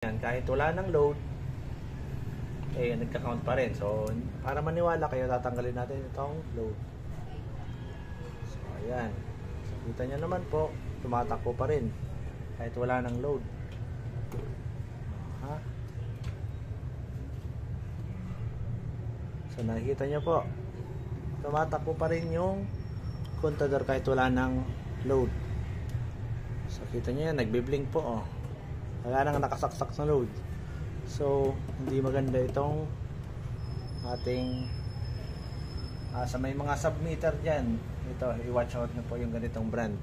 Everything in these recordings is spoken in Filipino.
Yan, kahit wala ng load, eh nagka-count pa rin. So, para maniwala kayo, tatanggalin natin itong load. So, ayan. So, kita nyo naman po, tumatakbo pa rin kahit wala ng load. Aha. So, nakikita nyo po, tumatakbo pa rin yung contador kahit wala ng load. So, kita nyo yan, nagbiblink po, oh. Wala nang nakasaksak sa load. So, hindi maganda itong ating sa may mga submeter dyan. Ito, i-watch out nyo po yung ganitong brand.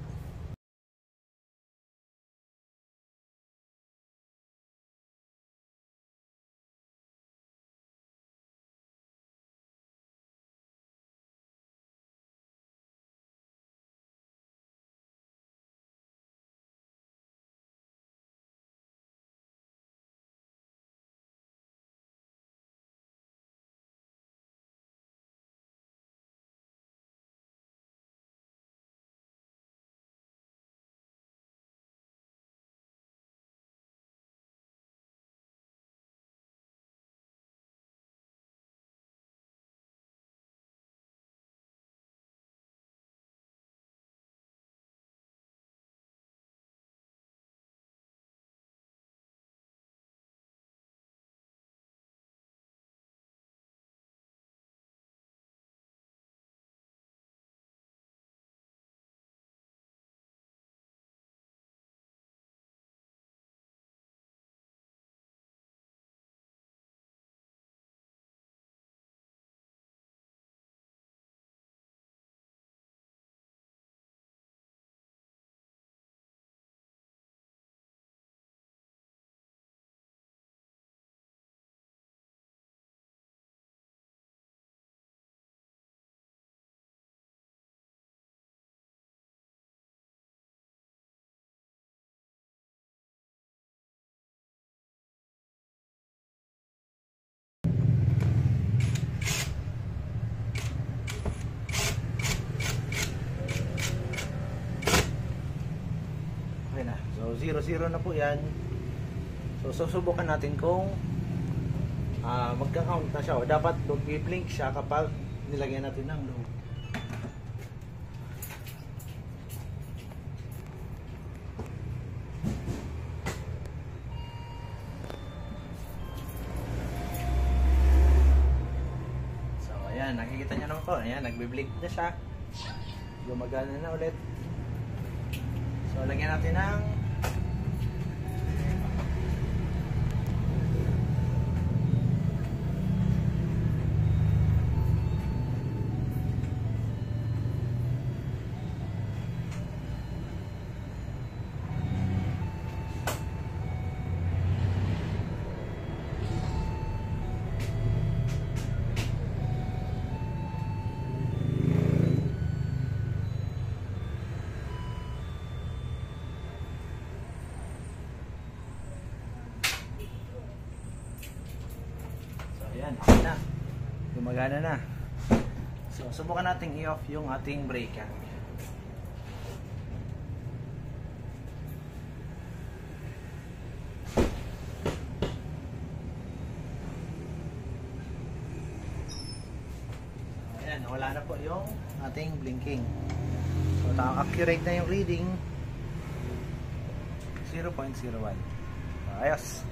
So 0-0 na po yan. So susubukan natin kung magka-count na siya. O dapat mag-blink siya kapag nilagyan natin ng load. So ayan, nakikita nyo naman po. Ayan, nagbe-blink na siya. Gumagana na ulit. So lagyan natin ng ayan, okay na. Gumagana na. So, subukan natin i-off yung ating breaker. Ayan, wala na po yung ating blinking. So, accurate na yung reading. 0.01. Ayos.